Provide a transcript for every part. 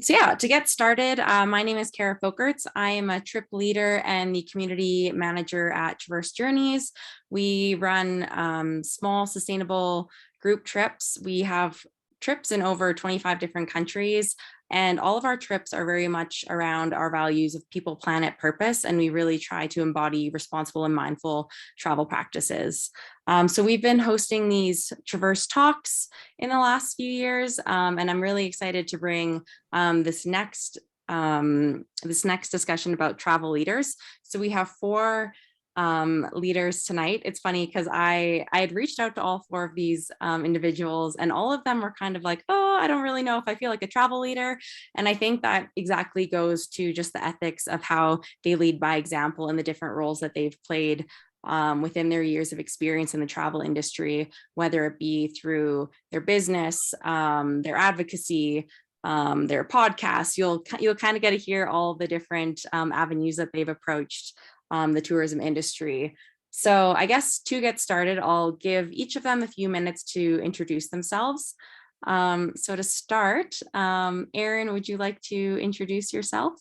So yeah, to get started, my name is Kara Folkerts. I am a trip leader and the community manager at Traverse Journeys. We run small, sustainable group trips. We have trips in over 25 different countries, and all of our trips are very much around our values of people, planet, purpose, and we really try to embody responsible and mindful travel practices. So we've been hosting these Traverse Talks in the last few years, and I'm really excited to bring this next discussion about travel leaders. So we have four leaders tonight. It's funny because I had reached out to all four of these individuals, and all of them were kind of like, oh, I don't really know if I feel like a travel leader. And I think that exactly goes to just the ethics of how they lead by example and the different roles that they've played within their years of experience in the travel industry, whether it be through their business, their advocacy, their podcasts. You'll kind of get to hear all the different avenues that they've approached the tourism industry. So I guess to get started, I'll give each of them a few minutes to introduce themselves. So to start, Erin, would you like to introduce yourself?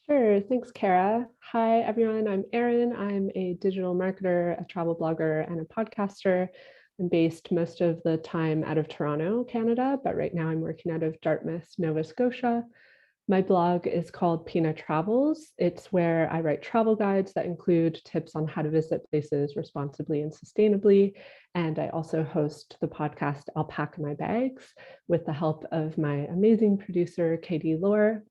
Sure, thanks, Kara. Hi, everyone. I'm Erin. I'm a digital marketer, a travel blogger, and a podcaster. I'm based most of the time out of Toronto, Canada, but right now I'm working out of Dartmouth, Nova Scotia. My blog is called Pina Travels. It's where I write travel guides that include tips on how to visit places responsibly and sustainably. And I also host the podcast I'll Pack My Bags with the help of my amazing producer, Katie Lohr.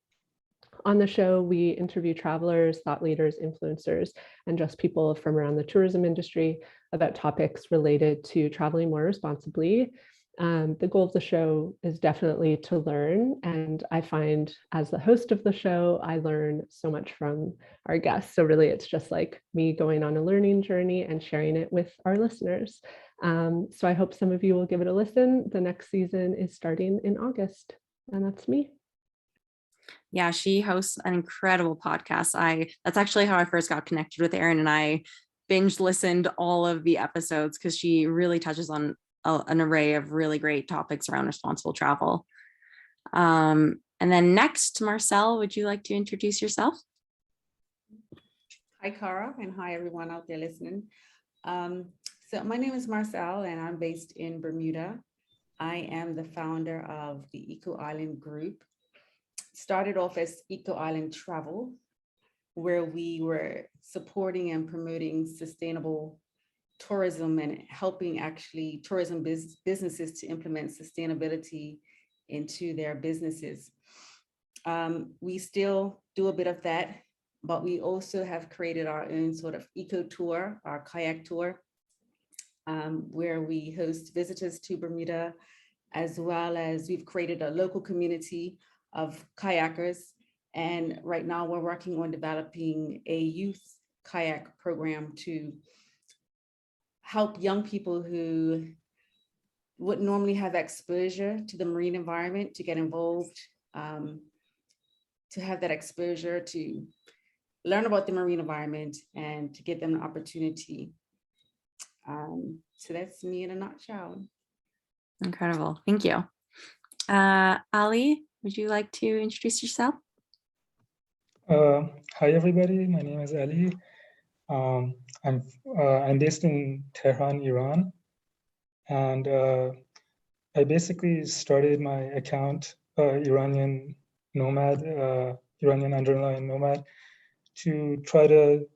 On the show, we interview travelers, thought leaders, influencers, and just people from around the tourism industry about topics related to traveling more responsibly. The goal of the show is definitely to learn. And I find as the host of the show, I learn so much from our guests. So really, it's just like me going on a learning journey and sharing it with our listeners. So I hope some of you will give it a listen. The next season is starting in August. And that's me. Yeah, she hosts an incredible podcast. That's actually how I first got connected with Erin, and I binge listened all of the episodes because she really touches on an array of really great topics around responsible travel. And then next, Marcel, would you like to introduce yourself? Hi, Cara, and hi, everyone out there listening. So my name is Marcel, and I'm based in Bermuda. I am the founder of the Eco Island Group. Started off as Eco Island Travel, where we were supporting and promoting sustainable tourism and helping actually tourism businesses to implement sustainability into their businesses. We still do a bit of that, but we also have created our own sort of eco tour, our kayak tour, where we host visitors to Bermuda, as well as we've created a local community of kayakers. And right now we're working on developing a youth kayak program to help young people who wouldn't normally have exposure to the marine environment to get involved, to have that exposure to learn about the marine environment and to give them the opportunity. So that's me in a nutshell. Incredible. Thank you. Ali, would you like to introduce yourself? Hi, everybody. My name is Ali. I'm based in Tehran, Iran. And I basically started my account, Iranian Nomad, Iranian underlying Nomad, to try to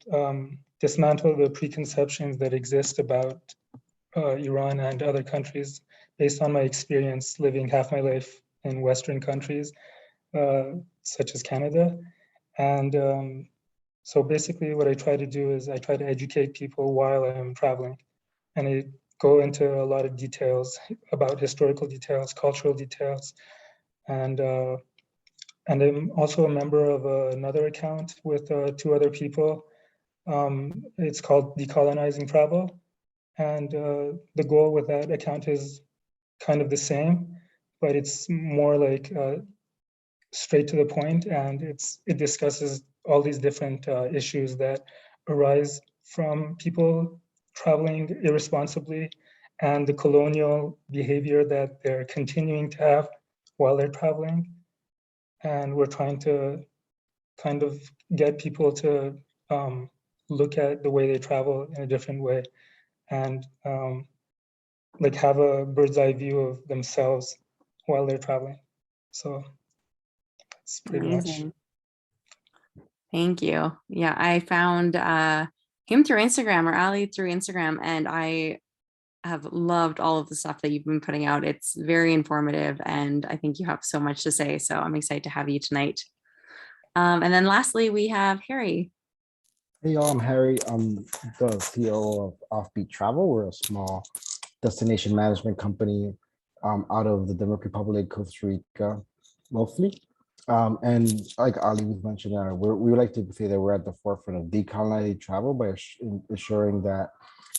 dismantle the preconceptions that exist about Iran and other countries based on my experience living half my life in Western countries, such as Canada. And so basically what I try to do is I try to educate people while I'm traveling. And I go into a lot of details about historical details, cultural details. And I'm also a member of another account with two other people. It's called Decolonizing Travel. And the goal with that account is kind of the same, but it's more like straight to the point, and it discusses all these different issues that arise from people traveling irresponsibly and the colonial behavior that they're continuing to have while they're traveling. and we're trying to kind of get people to look at the way they travel in a different way, and like have a bird's eye view of themselves while they're traveling. So that's pretty much. Amazing. Thank you. Yeah, I found him through Instagram, or Ali through Instagram, and I have loved all of the stuff that you've been putting out. It's very informative, and I think you have so much to say. So I'm excited to have you tonight. And then lastly, we have Harry. Hey y'all, I'm Harry. I'm the CEO of Offbeat Travel. We're a small destination management company out of the Dominican Republic, Costa Rica, mostly. And like Ali was mentioning, we would like to say that we're at the forefront of decolonizing travel by ensuring that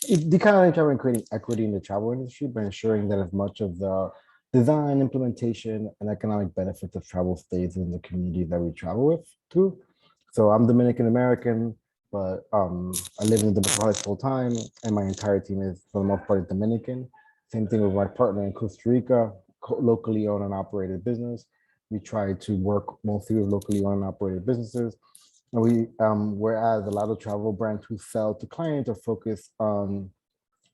decolonizing travel and creating equity in the travel industry by ensuring that as much of the design, implementation, and economic benefits of travel stays in the community that we travel with too. So I'm Dominican American, but I live in the Dominican Republic full time, and my entire team is for the most part Dominican. Same thing with my partner in Costa Rica, locally owned and operated business. We try to work mostly with locally owned and operated businesses. And we, whereas a lot of travel brands who sell to clients are focused on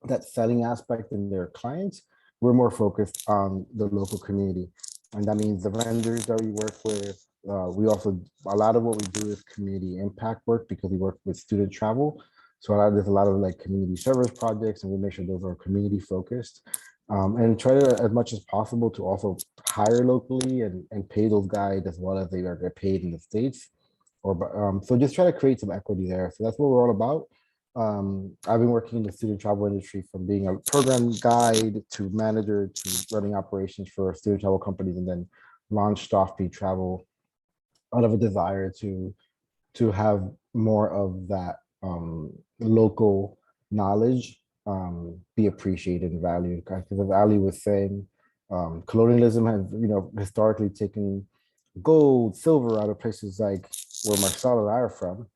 that selling aspect in their clients, we're more focused on the local community. And that means the vendors that we work with, we also, a lot of what we do is community impact work because we work with student travel. So there's a lot of like community service projects, and we make sure those are community focused. And try to, as much as possible, to also hire locally and pay those guides as well as they are paid in the States. Or so just try to create some equity there. So that's what we're all about. I've been working in the student travel industry from being a program guide to manager to running operations for student travel companies, and then launched Offbeat Travel out of a desire to have more of that local knowledge be appreciated and valued. Because as Ali was saying, colonialism has, historically taken gold, silver out of places like where Marcel and I are from.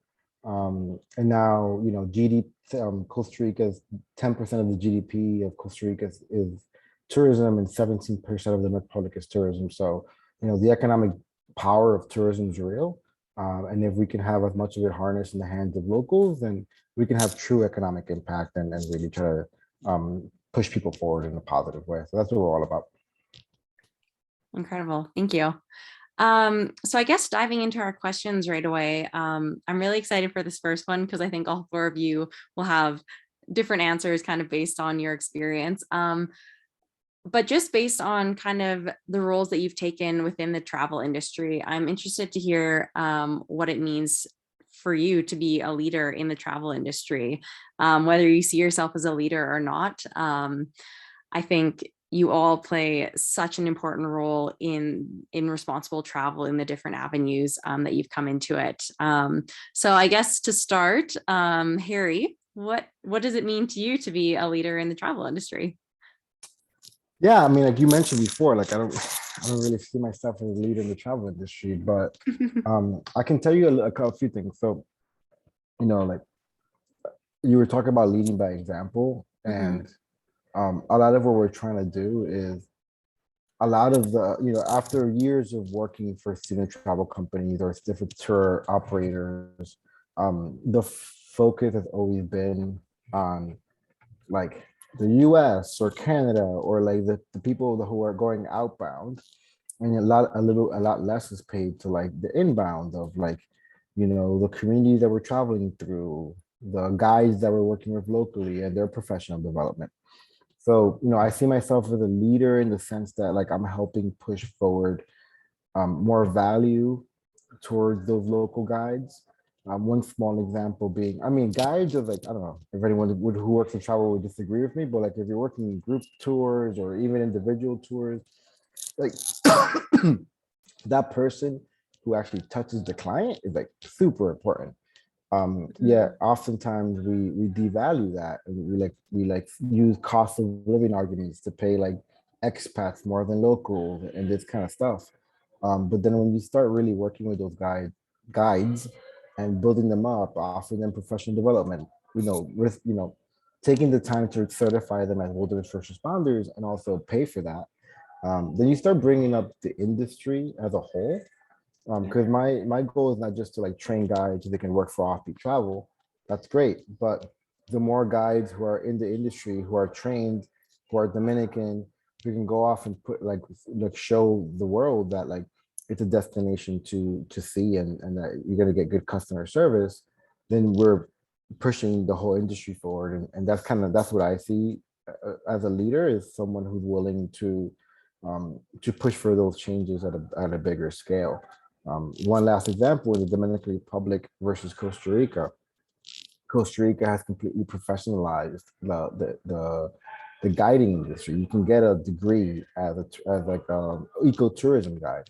And now, GDP, Costa Rica's 10% of the GDP of Costa Rica is tourism, and 17% of the Republic is tourism. So, the economic power of tourism is real. And if we can have as much of it harnessed in the hands of locals, then we can have true economic impact and really try to push people forward in a positive way. So that's what we're all about. Incredible. Thank you. So I guess diving into our questions right away, I'm really excited for this first one because I think all four of you will have different answers kind of based on your experience. But just based on kind of the roles that you've taken within the travel industry, I'm interested to hear what it means for you to be a leader in the travel industry, whether you see yourself as a leader or not. I think you all play such an important role in responsible travel in the different avenues that you've come into it. So I guess to start, Harry, what does it mean to you to be a leader in the travel industry? Yeah, I mean, like you mentioned before, like I don't really see myself as a leader in the travel industry, but I can tell you a few things. So, like you were talking about leading by example, and a lot of what we're trying to do is a lot of the, after years of working for student travel companies or different tour operators, the focus has always been on like the US or Canada, or like the people who are going outbound, and a lot less is paid to like the inbound of like, the communities that we're traveling through, the guides that we're working with locally, and their professional development. So, I see myself as a leader in the sense that like I'm helping push forward more value towards those local guides. One small example being, I mean, guides are like, I don't know if anyone who works in travel would disagree with me, but like if you're working in group tours or even individual tours, like that person who actually touches the client is like super important. Yeah, oftentimes we devalue that, and we use cost of living arguments to pay like expats more than locals and this kind of stuff. But then when you start really working with those guides and building them up, offering them professional development, with taking the time to certify them as wilderness first responders and also pay for that, then you start bringing up the industry as a whole. Because my goal is not just to like train guides so they can work for offbeat travel. That's great, but the more guides who are in the industry, who are trained, who are Dominican, who can go off and put like show the world that like it's a destination to see, and that you're gonna get good customer service, then we're pushing the whole industry forward, and that's what I see as a leader, is someone who's willing to push for those changes at a bigger scale. One last example is the Dominican Republic versus Costa Rica. Costa Rica has completely professionalized the guiding industry. You can get a degree as like ecotourism guide.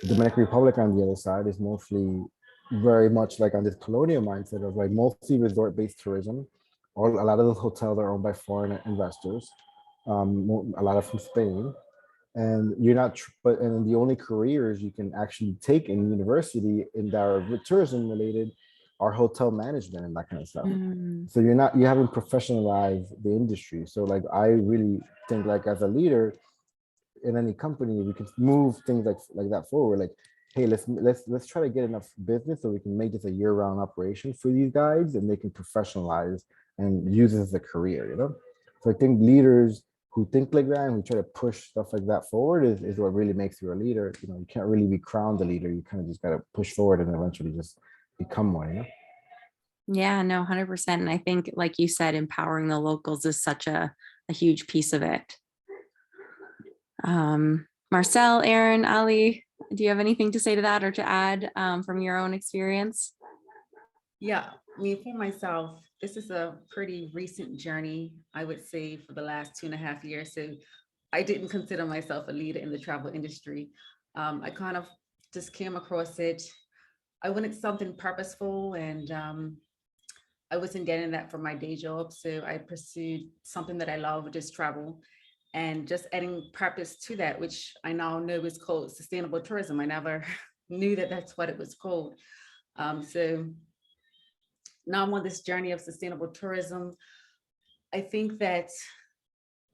The Dominican Republic on the other side is mostly very much like on this colonial mindset of like mostly resort-based tourism. A lot of those hotels are owned by foreign investors, a lot of from Spain, and you're not but and the only careers you can actually take in university in that are tourism related are hotel management and that kind of stuff. Mm. So you haven't professionalized the industry. So like I really think like as a leader in any company, we can move things like that forward. Like, hey, let's try to get enough business so we can make this a year-round operation for these guys, and they can professionalize and use it as a career. So I think leaders who think like that and who try to push stuff like that forward is what really makes you a leader. You can't really be crowned a leader. You kind of just got to push forward and eventually just become one. Yeah, no, 100%. And I think, like you said, empowering the locals is such a huge piece of it. Marcel, Aaron, Ali, do you have anything to say to that or to add from your own experience? Yeah, I mean, for myself, this is a pretty recent journey, I would say, for the last 2.5 years. So I didn't consider myself a leader in the travel industry. I kind of just came across it. I wanted something purposeful, and I wasn't getting that from my day job. So I pursued something that I love, which is travel, and just adding purpose to that, which I now know is called sustainable tourism. I never knew that that's what it was called. So now I'm on this journey of sustainable tourism. I think that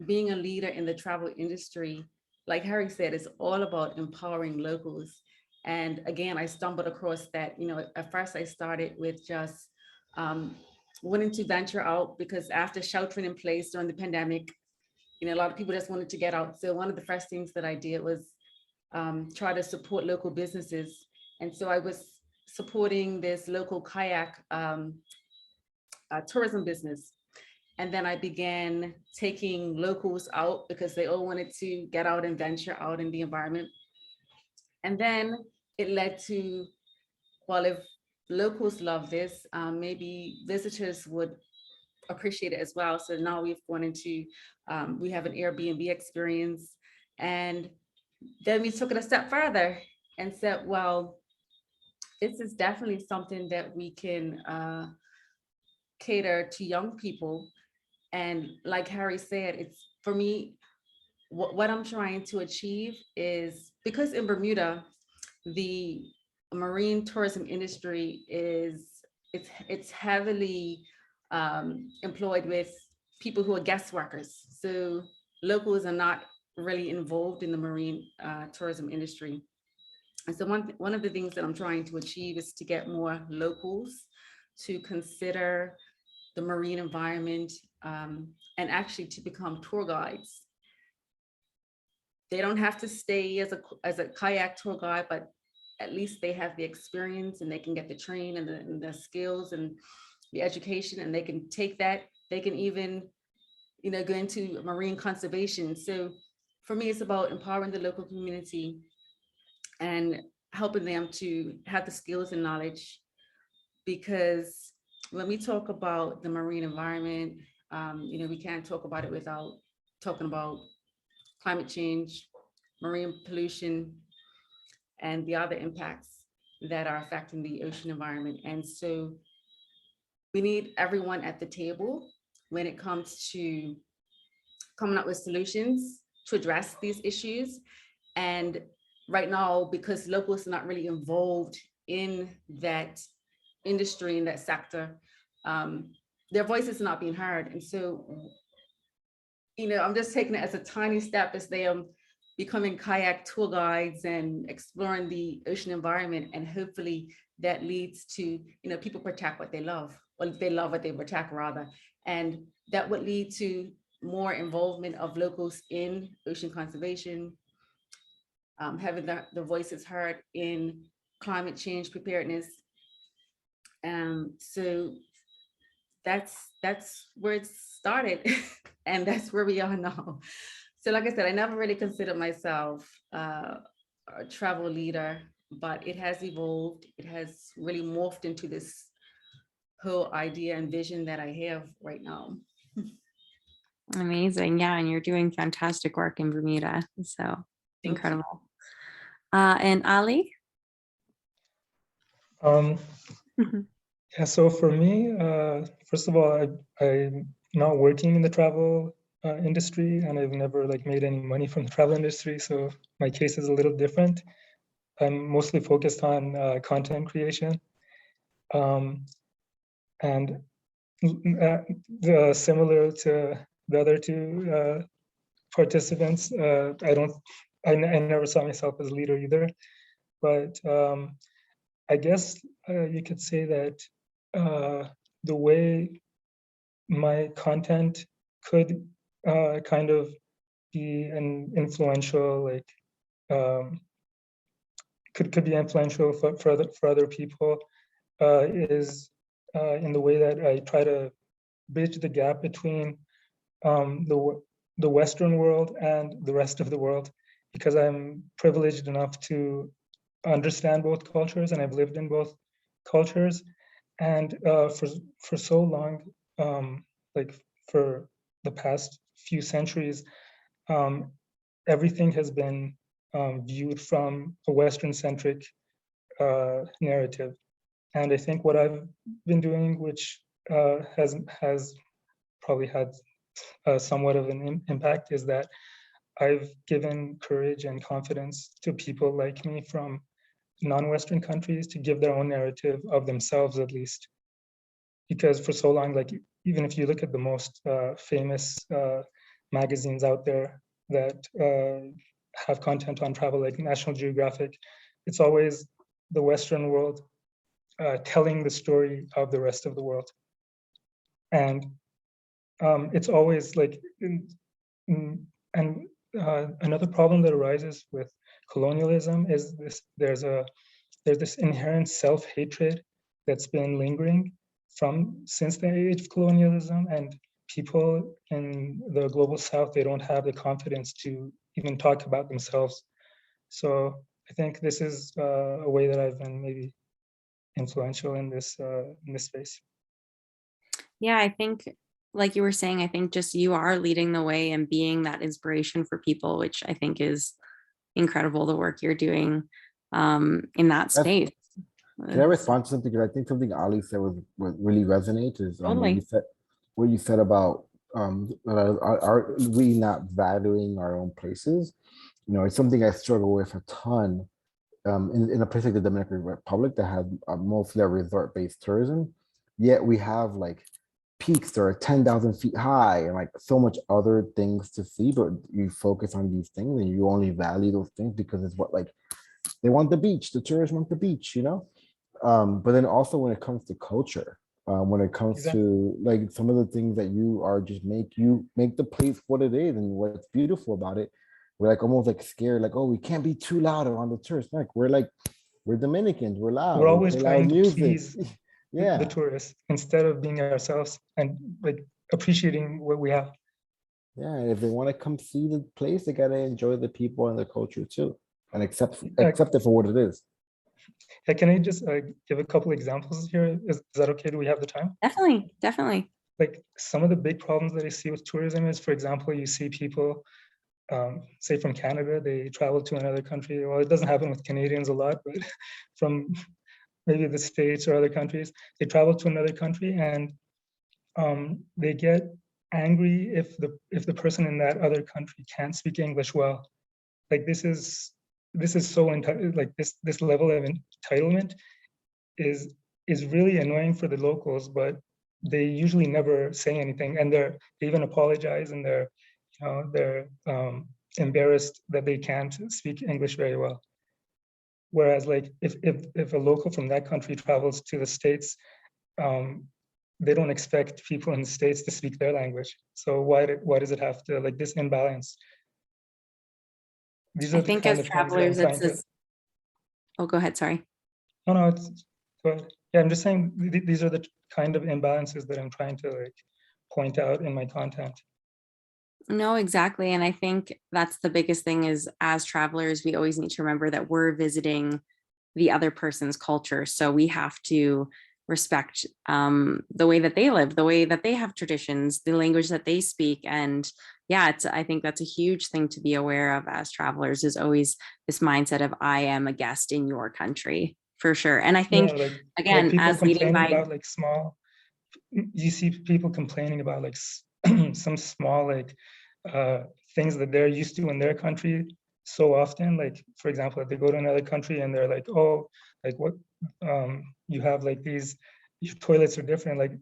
being a leader in the travel industry, like Harry said, is all about empowering locals. And again, I stumbled across that. At first I started with just wanting to venture out, because after sheltering in place during the pandemic, a lot of people just wanted to get out. So one of the first things that I did was try to support local businesses. And so I was supporting this local kayak tourism business. And then I began taking locals out because they all wanted to get out and venture out in the environment. And then it led to, well, if locals love this, maybe visitors would appreciate it as well. So now we've gone into, we have an Airbnb experience. And then we took it a step further and said, well, this is definitely something that we can cater to young people. And like Harry said, it's, for me, what I'm trying to achieve is, because in Bermuda, the marine tourism industry it's heavily employed with people who are guest workers. So locals are not really involved in the marine tourism industry. And so one of the things that I'm trying to achieve is to get more locals to consider the marine environment, and actually to become tour guides. They don't have to stay as a kayak tour guide, but at least they have the experience, and they can get the train and the skills and the education, and they can take that. They can even, go into marine conservation. So for me, it's about empowering the local community and helping them to have the skills and knowledge. Because when we talk about the marine environment, we can't talk about it without talking about climate change, marine pollution, and the other impacts that are affecting the ocean environment. And so we need everyone at the table when it comes to coming up with solutions to address these issues. And right now, because locals are not really involved in that industry, in that sector, their voices are not being heard. And so, I'm just taking it as a tiny step as they becoming kayak tour guides and exploring the ocean environment. And hopefully that leads to, you know, people protect what they love, or they love what they protect rather. And that would lead to more involvement of locals in ocean conservation, having the voices heard in climate change preparedness. So that's where it started, and that's where we are now. So like I said, I never really considered myself a travel leader, but it has evolved. It has really morphed into this whole idea and vision that I have right now. Amazing. Yeah. And you're doing fantastic work in Bermuda. So Thank you. incredible. And Ali? Um, yeah, so for me, first of all, I'm not working in the travel industry, and I've never like made any money from the travel industry. So my case is a little different. I'm mostly focused on content creation. And similar to the other two participants, I never saw myself as a leader either. But I guess you could say that the way my content could kind of be an influential, like could be influential for other people is in the way that I try to bridge the gap between the Western world and the rest of the world, because I'm privileged enough to understand both cultures, and I've lived in both cultures. And for so long, like for the past few centuries, everything has been viewed from a Western-centric narrative. And I think what I've been doing, which has probably had somewhat of an impact, is that I've given courage and confidence to people like me from non-Western countries to give their own narrative of themselves, at least. Because for so long, like even if you look at the most famous magazines out there that have content on travel, like National Geographic, it's always the Western world telling the story of the rest of the world. And it's always like, and another problem that arises with colonialism is this: there's this inherent self-hatred that's been lingering since the age of colonialism, and people in the global South, they don't have the confidence to even talk about themselves. So I think this is a way that I've been maybe influential in this space. Yeah, I think, like you were saying, I think just you are leading the way and being that inspiration for people, which I think is incredible, the work you're doing in that space. Can I respond to something? Because I think something Ali said what really resonates is Totally. what you said about are we not valuing our own places? You know, it's something I struggle with a ton. In a place like the Dominican Republic that has mostly a resort-based tourism, yet we have like peaks that are 10,000 feet high and like so much other things to see, but you focus on these things and you only value those things because it's what, like, they want the beach, the tourists want the beach, you know? But then also when it comes to culture, when it comes Exactly. to like some of the things that you are just make the place what it is and what's beautiful about it, we're like almost like scared, like, oh, we can't be too loud around the tourists. Like we're Dominicans, we're loud, We're we always play loud trying to music. please the Yeah. tourists instead of being ourselves and like appreciating what we have. Yeah, if they want to come see the place, they gotta enjoy the people and the culture too, and accept Uh, it for what it is. Can I just give a couple examples here? Is that okay? Do we have the time? Definitely, definitely. Like some of the big problems that I see with tourism is, for example, you see people, say from Canada, they travel to another country. Well, it doesn't happen with Canadians a lot, but from maybe the States or other countries, they travel to another country and they get angry if the person in that other country can't speak English well. Like this is so like this level of entitlement is really annoying for the locals, but they usually never say anything, and they even apologize, and they're embarrassed that they can't speak English very well. Whereas like if a local from that country travels to the States, they don't expect people in the States to speak their language. So why does it have to, like, this imbalance? These I are the think kind as of things that I'm travelers, trying to. oh, go ahead, sorry. No, no, go ahead. Yeah, I'm just saying these are the kind of imbalances that I'm trying to like point out in my content. No, exactly. And I think that's the biggest thing is as travelers, we always need to remember that we're visiting the other person's culture. So we have to respect the way that they live, the way that they have traditions, the language that they speak. And yeah, I think that's a huge thing to be aware of as travelers is always this mindset of I am a guest in your country for sure. And I Yeah, think, like again, people as leading complaining by, about like small, you see people complaining about like some small like things that they're used to in their country so often. Like for example, if they go to another country and they're like, oh, like what you have like these, your toilets are different, like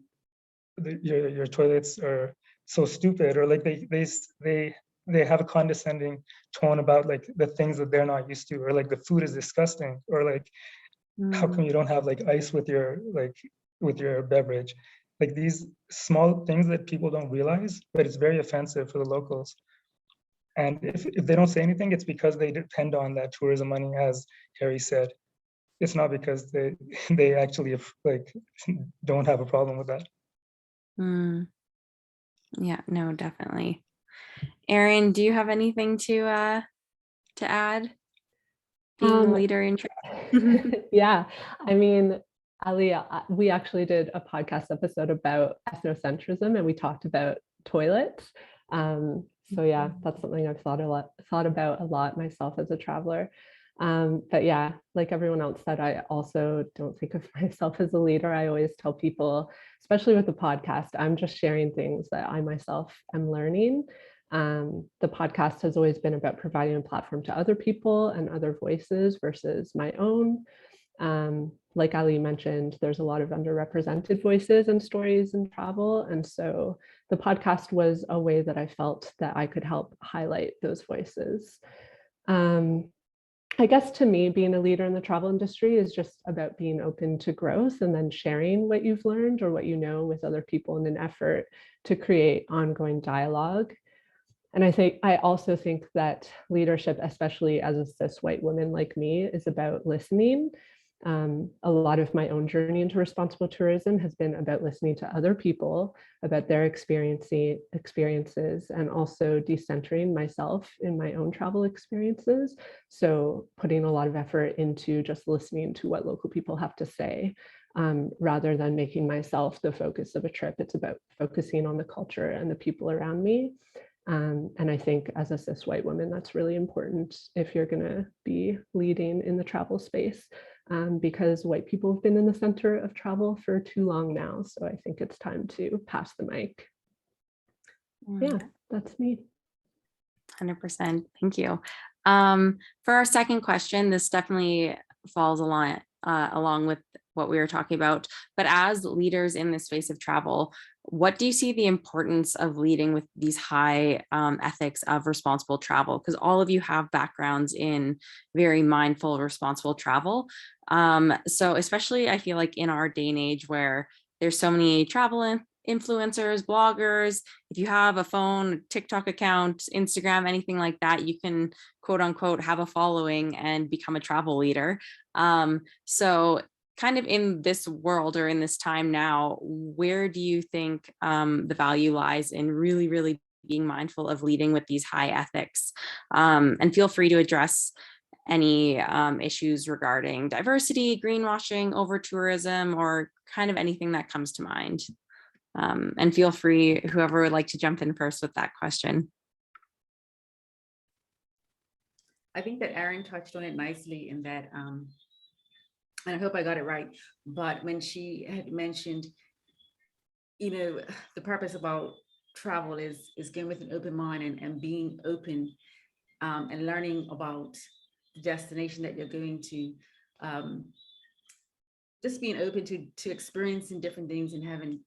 your toilets are so stupid, or like they have a condescending tone about like the things that they're not used to, or like the food is disgusting, or like how come you don't have like ice with your beverage? Like these small things that people don't realize, but it's very offensive for the locals. And if they don't say anything, it's because they depend on that tourism money, as Harry said. It's not because they actually like don't have a problem with that. yeah, no, definitely. Erin, do you have anything to add? Being a leader in Yeah, I mean, Ali, we actually did a podcast episode about ethnocentrism, and we talked about toilets. So yeah, that's something I've thought about a lot myself as a traveler. But yeah, like everyone else said, I also don't think of myself as a leader. I always tell people, especially with the podcast, I'm just sharing things that I myself am learning. The podcast has always been about providing a platform to other people and other voices versus my own. Like Ali mentioned, there's a lot of underrepresented voices and stories in travel. And so the podcast was a way that I felt that I could help highlight those voices. I guess to me, being a leader in the travel industry is just about being open to growth and then sharing what you've learned or what you know with other people in an effort to create ongoing dialogue. And I also think that leadership, especially as a cis white woman like me, is about listening. A lot of my own journey into responsible tourism has been about listening to other people, about their experiences, and also decentering myself in my own travel experiences. So putting a lot of effort into just listening to what local people have to say, rather than making myself the focus of a trip. It's about focusing on the culture and the people around me. And I think as a cis white woman, that's really important if you're going to be leading in the travel space, because white people have been in the center of travel for too long now. So I think it's time to pass the mic. Yeah, that's me. 100%. Thank you. For our second question, this definitely falls along with what we were talking about. But as leaders in this space of travel, what do you see the importance of leading with these high ethics of responsible travel? Because all of you have backgrounds in very mindful, responsible travel. So especially I feel like in our day and age where there's so many travel influencers, bloggers, if you have a phone, TikTok account, Instagram, anything like that, you can quote unquote have a following and become a travel leader. So kind of in this world or in this time now, where do you think the value lies in really, really being mindful of leading with these high ethics? And feel free to address any issues regarding diversity, greenwashing, over tourism, or kind of anything that comes to mind. And feel free, whoever would like to jump in first with that question. I think that Erin touched on it nicely in that, and I hope I got it right, but when she had mentioned, the purpose about travel is going with an open mind and being open, and learning about the destination that you're going to, just being open to experiencing different things and having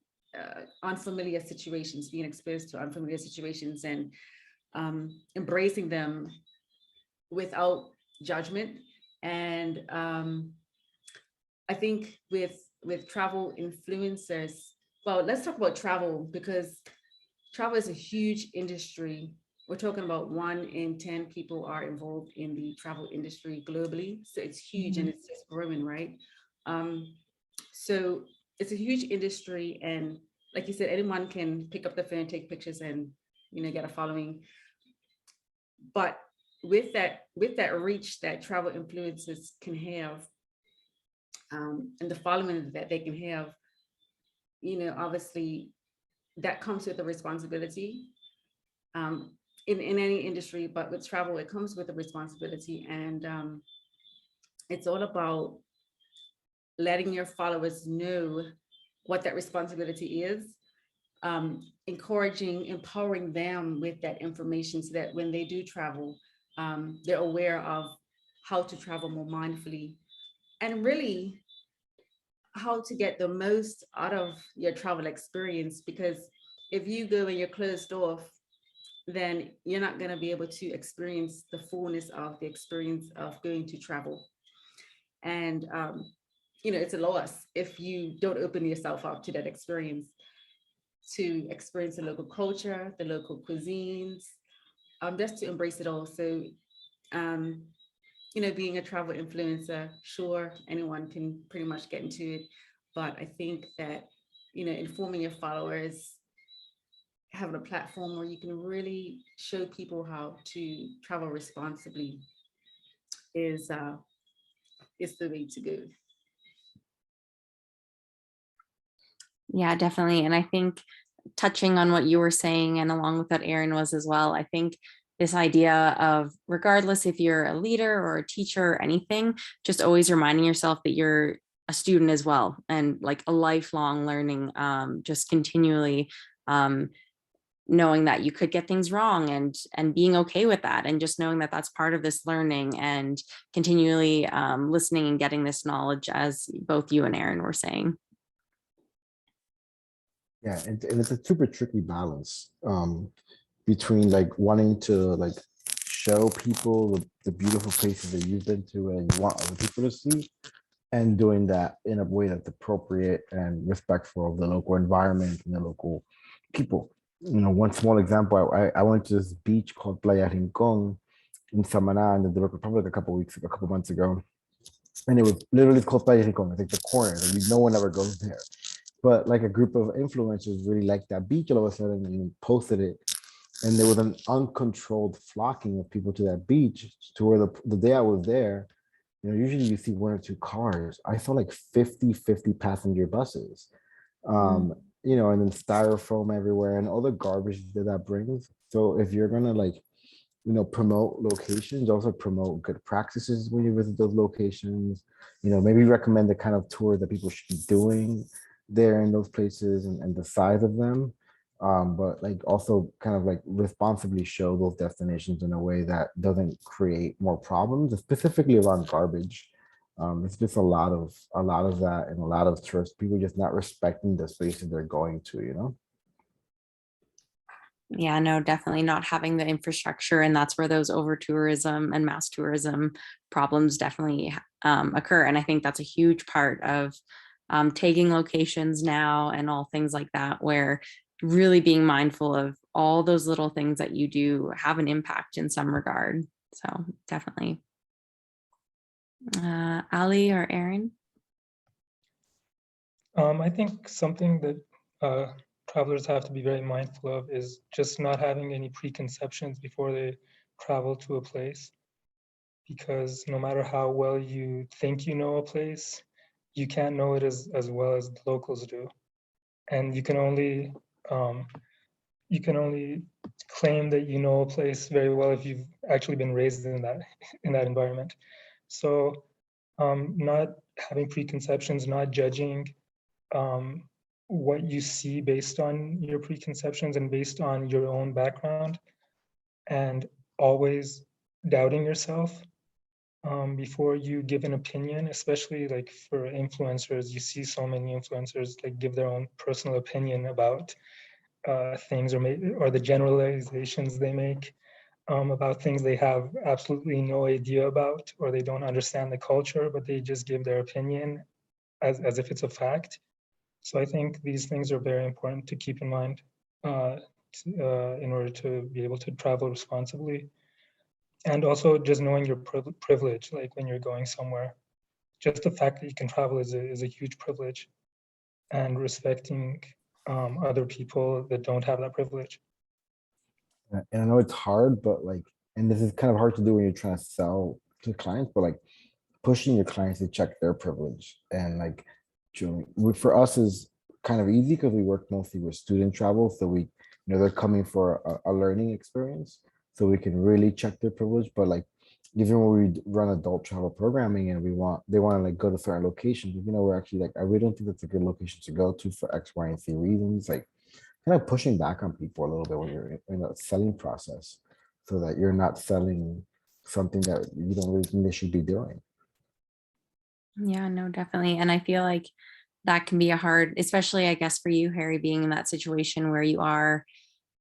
unfamiliar situations, being exposed to unfamiliar situations, and embracing them without judgment. And I think with travel influencers, well, let's talk about travel, because travel is a huge industry. We're talking about 1 in 10 people are involved in the travel industry globally. So it's huge and it's just growing, right? So it's a huge industry. And like you said, anyone can pick up the phone, take pictures, and get a following. But with that reach that travel influencers can have, and the following that they can have, obviously that comes with a responsibility, in any industry, but with travel, it comes with a responsibility. And it's all about letting your followers know what that responsibility is, encouraging, empowering them with that information so that when they do travel, they're aware of how to travel more mindfully, and really how to get the most out of your travel experience. Because if you go and you're closed off, then you're not going to be able to experience the fullness of the experience of going to travel. And it's a loss if you don't open yourself up to that experience, to experience the local culture, the local cuisines, just to embrace it all. So being a travel influencer, sure, anyone can pretty much get into it. But I think that, informing your followers, having a platform where you can really show people how to travel responsibly is the way to go. Yeah, definitely. And I think touching on what you were saying, and along with what Erin was as well, I think this idea of, regardless if you're a leader or a teacher or anything, just always reminding yourself that you're a student as well, and like a lifelong learning, just continually knowing that you could get things wrong, and being okay with that, and just knowing that that's part of this learning, and continually listening and getting this knowledge, as both you and Erin were saying. Yeah, and it's a super tricky balance between like wanting to like show people the beautiful places that you've been to and you want other people to see, and doing that in a way that's appropriate and respectful of the local environment and the local people. One small example, I went to this beach called Playa Rincon in Samaná in the Dominican Republic a couple months ago. And it was literally called Playa Rincon, I think the corner. No one ever goes there. But like a group of influencers really liked that beach all of a sudden and posted it. And there was an uncontrolled flocking of people to that beach, to where the day I was there, usually you see 1 or 2 cars. I saw like 50 passenger buses. And then styrofoam everywhere and all the garbage that brings. So if you're gonna like, promote locations, also promote good practices when you visit those locations. Maybe recommend the kind of tour that people should be doing there in those places, and the size of them. But like also kind of like responsibly show those destinations in a way that doesn't create more problems, specifically around garbage. It's just a lot of that, and a lot of tourists, people just not respecting the spaces they're going to. Yeah, no, definitely not having the infrastructure, and that's where those over tourism and mass tourism problems definitely occur. And I think that's a huge part of tagging locations now and all things like that, where really being mindful of all those little things that you do have an impact in some regard. So definitely. Ali or Erin? I think something that travelers have to be very mindful of is just not having any preconceptions before they travel to a place. Because no matter how well you think you know a place, you can't know it as well as the locals do. And you can only claim that you know a place very well if you've actually been raised in that environment. So not having preconceptions, not judging what you see based on your preconceptions and based on your own background, and always doubting yourself before you give an opinion, especially like for influencers. You see so many influencers like give their own personal opinion about things or the generalizations they make about things they have absolutely no idea about, or they don't understand the culture, but they just give their opinion as if it's a fact. So I think these things are very important to keep in mind in order to be able to travel responsibly. And also just knowing your privilege, like when you're going somewhere, just the fact that you can travel is a huge privilege, and respecting other people that don't have that privilege. And I know it's hard, but like, and this is kind of hard to do when you're trying to sell to clients, but like pushing your clients to check their privilege. And like for us is kind of easy because we work mostly with student travel. So we, they're coming for a learning experience. So we can really check their privilege. But like even when we run adult travel programming and they want to like go to certain locations, we're actually like, I really don't think that's a good location to go to for X, Y, and Z reasons. Like kind of pushing back on people a little bit when you're in a selling process so that you're not selling something that you don't really think they should be doing. Yeah, no, definitely. And I feel like that can be a hard, especially I guess for you, Harry, being in that situation where you are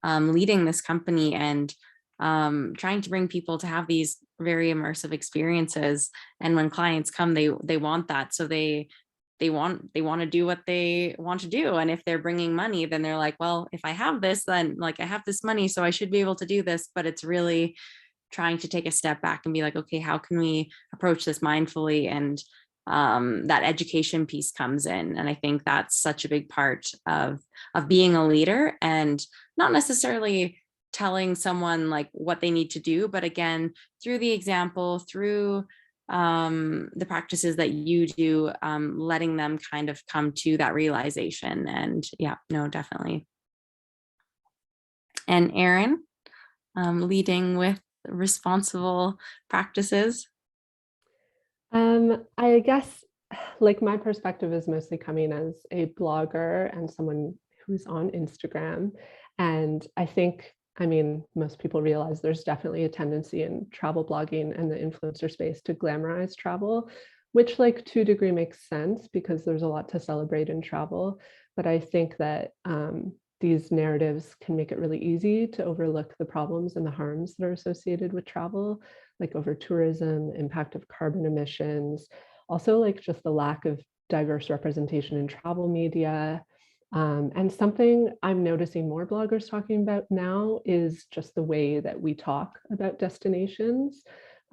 leading this company and trying to bring people to have these very immersive experiences. And when clients come, they want that. So they want to do what they want to do. And if they're bringing money, then they're like, well, if I have this, then like I have this money, so I should be able to do this. But it's really trying to take a step back and be like, okay, how can we approach this mindfully? And that education piece comes in. And I think that's such a big part of being a leader, and not necessarily telling someone like what they need to do, but again, through the example, through the practices that you do, letting them kind of come to that realization. And yeah, no, definitely. And Erin, leading with responsible practices. I guess like my perspective is mostly coming as a blogger and someone who's on Instagram. And I think, I mean, most people realize there's definitely a tendency in travel blogging and the influencer space to glamorize travel, which like to a degree makes sense because there's a lot to celebrate in travel. But I think that these narratives can make it really easy to overlook the problems and the harms that are associated with travel, like over tourism, impact of carbon emissions, also like just the lack of diverse representation in travel media. And something I'm noticing more bloggers talking about now is just the way that we talk about destinations.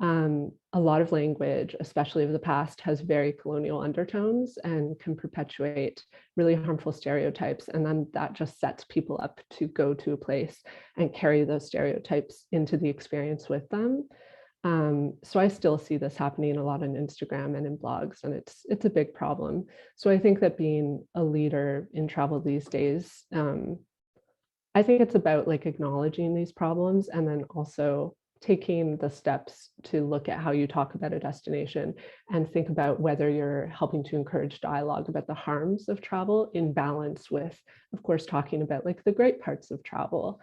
A lot of language, especially of the past, has very colonial undertones and can perpetuate really harmful stereotypes. And then that just sets people up to go to a place and carry those stereotypes into the experience with them. So I still see this happening a lot on Instagram and in blogs, and it's a big problem. So I think that being a leader in travel these days, I think it's about like acknowledging these problems and then also taking the steps to look at how you talk about a destination and think about whether you're helping to encourage dialogue about the harms of travel in balance with, of course, talking about like the great parts of travel.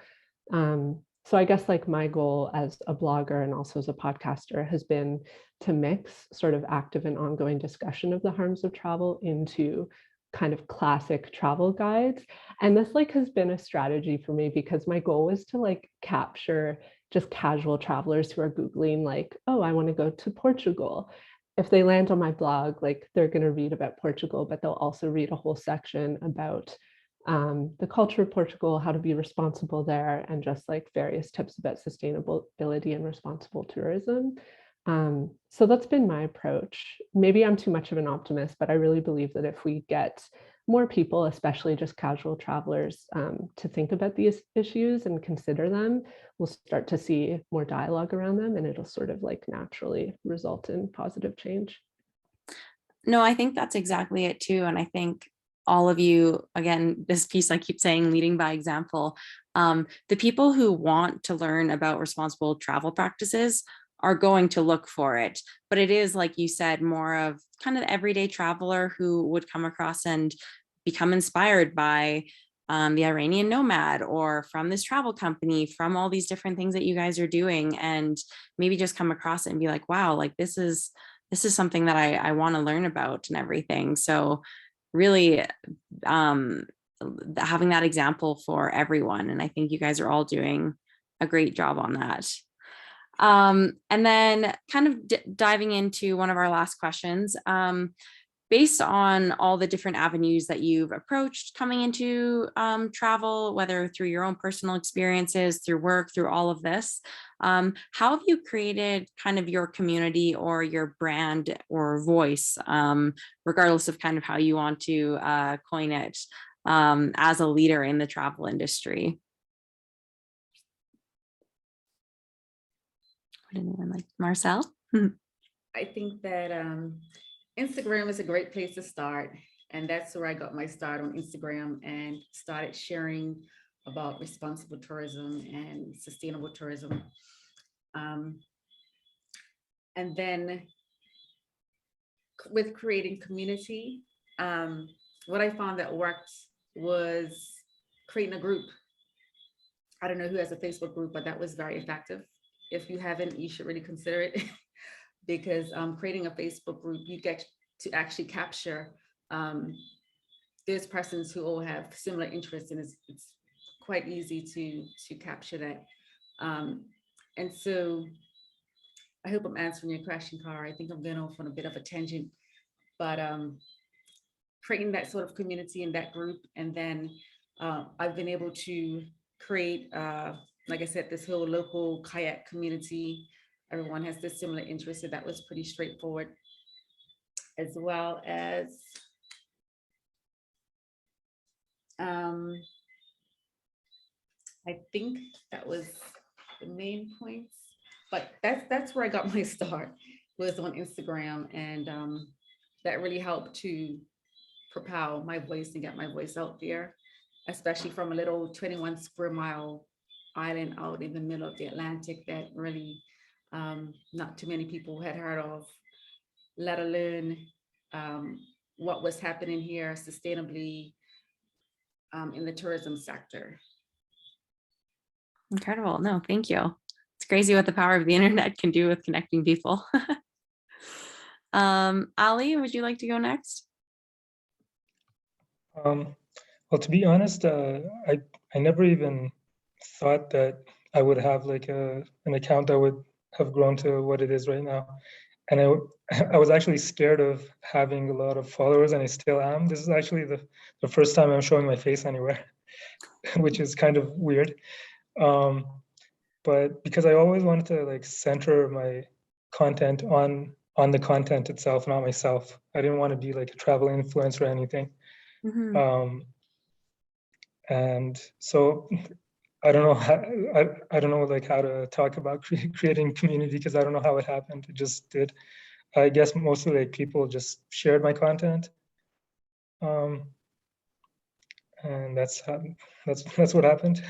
So I guess like my goal as a blogger and also as a podcaster has been to mix sort of active and ongoing discussion of the harms of travel into kind of classic travel guides. And this like has been a strategy for me because my goal was to like capture just casual travelers who are Googling like, oh, I want to go to Portugal. If they land on my blog, like they're going to read about Portugal, but they'll also read a whole section about the culture of Portugal, how to be responsible there, and just like various tips about sustainability and responsible tourism. So that's been my approach. Maybe I'm too much of an optimist, but I really believe that if we get more people, especially just casual travelers, to think about these issues and consider them, we'll start to see more dialogue around them, and it'll sort of like naturally result in positive change. No, I think that's exactly it too. And I think all of you, again, this piece I keep saying, leading by example, the people who want to learn about responsible travel practices are going to look for it. But it is, like you said, more of kind of the everyday traveler who would come across and become inspired by the Iranian nomad or from this travel company, from all these different things that you guys are doing, and maybe just come across it and be like, wow, like this is something that I want to learn about and everything. So really having that example for everyone. And I think you guys are all doing a great job on that. And then kind of diving into one of our last questions, based on all the different avenues that you've approached coming into travel, whether through your own personal experiences, through work, through all of this, how have you created kind of your community or your brand or voice, regardless of kind of how you want to coin it, as a leader in the travel industry? Would anyone like, Marcel? I think that Instagram is a great place to start. And that's where I got my start on Instagram and started sharing about responsible tourism and sustainable tourism. And then with creating community, what I found that worked was creating a group. I don't know who has a Facebook group, but that was very effective. If you haven't, you should really consider it because creating a Facebook group, you get to actually capture those persons who all have similar interests, and it's quite easy to capture that. And so I hope I'm answering your question, Cara. I think I'm going off on a bit of a tangent, but creating that sort of community in that group. And then I've been able to create, like I said, this whole local kayak community. Everyone has this similar interest, so that was pretty straightforward. As well as I think that was the main points, but that's where I got my start, was on Instagram, and that really helped to propel my voice and get my voice out there, especially from a little 21 square mile island out in the middle of the Atlantic that really not too many people had heard of, let alone what was happening here sustainably in the tourism sector. Incredible. No, thank you. It's crazy what the power of the internet can do with connecting people. Ali, would you like to go next? Well, to be honest, I never even thought that I would have like an account that would have grown to what it is right now. And I was actually scared of having a lot of followers, and I still am. This is actually the first time I'm showing my face anywhere, which is kind of weird. But because I always wanted to like center my content on the content itself, not myself. I didn't want to be like a travel influencer or anything. Mm-hmm. And so I don't know how, I don't know like how to talk about creating community, because I don't know how it happened. It just did. I guess mostly like people just shared my content. And that's what happened.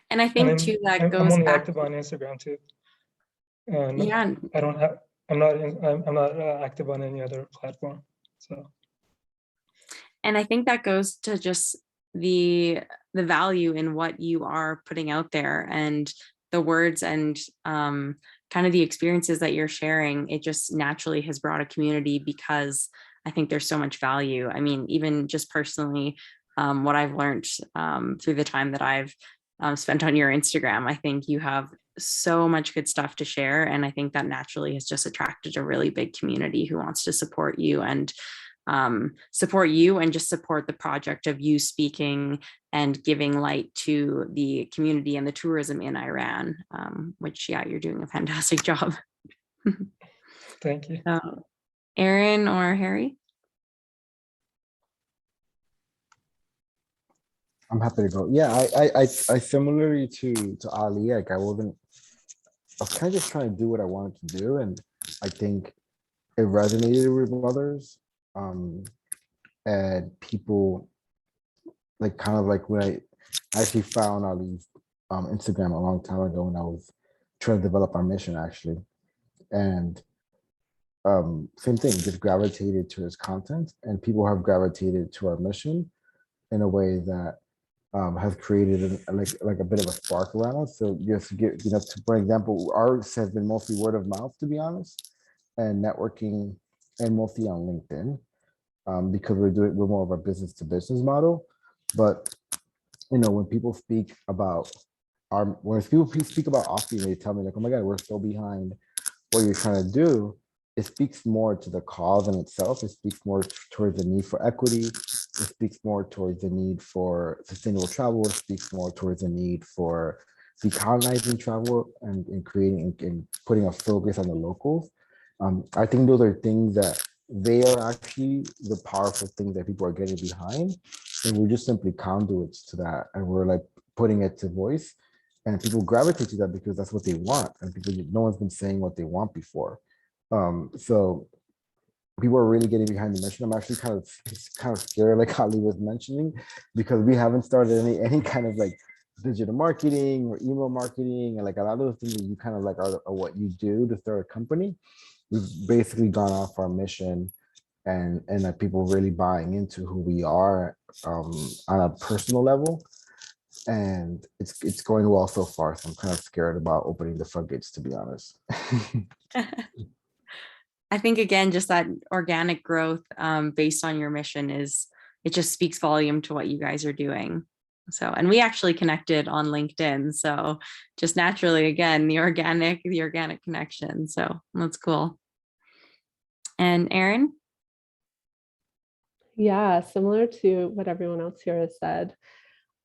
And I think too, that I'm goes only back. active on Instagram too. Yeah. I don't have, I'm not active on any other platform. So. And I think that goes to just the value in what you are putting out there, and the words and kind of the experiences that you're sharing. It just naturally has brought a community, because I think there's so much value. I mean, even just personally, what I've learned through the time that I've spent on your Instagram, I think you have so much good stuff to share. And I think that naturally has just attracted a really big community who wants to support you and just support the project of you speaking and giving light to the community and the tourism in Iran, which, yeah, you're doing a fantastic job. Thank you. Aaron or Harry? I'm happy to go. Yeah, I similarly to Ali, like I was kind of just trying to do what I wanted to do, and I think it resonated with others. And people like kind of like when I actually found Ali's Instagram a long time ago when I was trying to develop our mission actually, and same thing, just gravitated to his content, and people have gravitated to our mission in a way that has created like a bit of a spark around us. So just to get, for example, ours has been mostly word of mouth, to be honest, and networking, and mostly on LinkedIn, because we're more of a business to business model. But when people speak about when people speak about offbeat, they tell me like, oh my God, we're so behind what you're trying to do. It speaks more to the cause in itself. It speaks more towards the need for equity. It speaks more towards the need for sustainable travel. It speaks more towards the need for decolonizing travel and creating and putting a focus on the locals. I think those are things that they are actually the powerful things that people are getting behind. And we're just simply conduits to that. And we're like putting it to voice. And people gravitate to that because that's what they want. And because no one's been saying what they want before. So people are really getting behind the mission. I'm actually kind of scared, like Ali was mentioning, because we haven't started any kind of like digital marketing or email marketing, and like a lot of the things that you kind of like are what you do to start a company. We've basically gone off our mission, and like people really buying into who we are on a personal level, and it's going well so far. So I'm kind of scared about opening the floodgates, to be honest. I think again, just that organic growth based on your mission it just speaks volume to what you guys are doing. So, and we actually connected on LinkedIn. So just naturally, again, the organic connection. So that's cool. And Erin? Yeah, similar to what everyone else here has said.